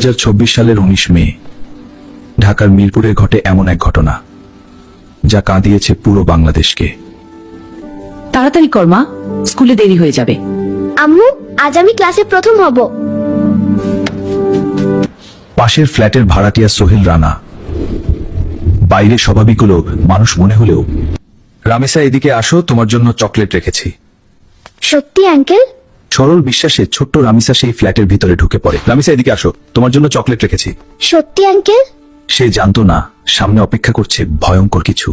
2024 সালের 19 মে ঢাকার মিরপুরে ঘটে এমন এক ঘটনা যা কাঁদিয়েছে পুরো বাংলাদেশকে। তাড়াতাড়ি কর মা, স্কুলে দেরি হয়ে যাবে। আম্মু, আজ আমি ক্লাসে প্রথম হব। পাশের ফ্ল্যাটের ভাড়াটিয়া সোহেল রানা বাইরে স্বাভাবিক লোক মানুষ মনে হলেও, রামেসা এদিকে আসো, তোমার জন্য চকলেট রেখেছি। সত্যি আঙ্কেল? সরল বিশ্বাসে ছোট্ট রামিসা সেই ফ্ল্যাটের ভিতরে ঢুকে পড়ে। রামিসা এদিকে আসো, তোমার জন্য চকলেট রেখেছি। সত্যি আঙ্কেল? সে জানতো না সামনে অপেক্ষা করছে ভয়ঙ্কর কিছু।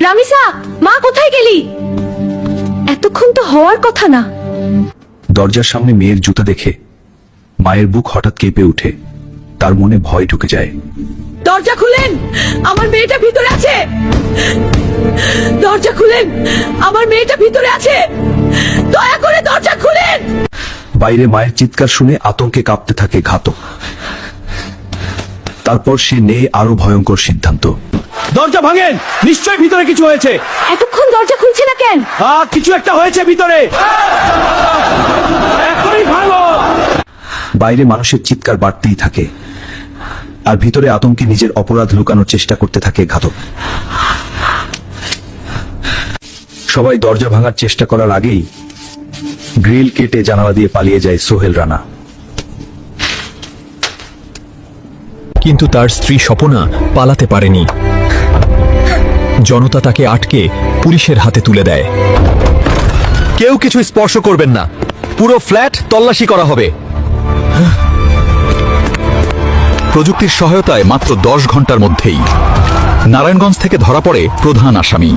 রামিসা, মা কোথায় গেলি? এতক্ষণ তো হওয়ার কথা না। দরজার সামনে মেয়ের জুতা দেখে মায়ের বুক হঠাৎ কেঁপে উঠে, তার মনে ভয় ঢুকে যায়। দরজা খুলেন, আমার মেয়েটা ভিতরে আছে। দরজা খুলেন, আমার মেয়েটা ভিতরে আছে। দয়া করে দরজা খুলেন। বাইরে মায়ের চিৎকার শুনে আতঙ্কে কাঁপতে থাকে ঘাতক। তারপর সে নেয় আরো ভয়ঙ্কর সিদ্ধান্ত। দরজা ভাঙেন, নিশ্চয়ই ভিতরে কিছু হয়েছে। এতক্ষণ দরজা খুলছে না কেন? কিছু একটা হয়েছে ভিতরে, এখনই ভাঙো। বাইরে মানুষের চিৎকার বাড়তেই থাকে, আর ভিতরে আতঙ্কে নিজের অপরাধ লুকানোর চেষ্টা করতে থাকে ঘাতক। সবাই দরজা ভাঙার চেষ্টা করার আগেই গ্রিল কেটে জানালা দিয়ে পালিয়ে যায় সোহেল রানা। কিন্তু তার স্ত্রী স্বপনা পালাতে পারেনি। জনতা তাকে আটকে পুলিশের হাতে তুলে দেয়। কেউ কিছু স্পর্শ করবেন না, পুরো ফ্ল্যাট তল্লাশি করা হবে। প্রযুক্তির সহায়তায় মাত্র 10 ঘন্টার মধ্যেই নারায়ণগঞ্জ থেকে ধরা পড়ে প্রধান আসামি।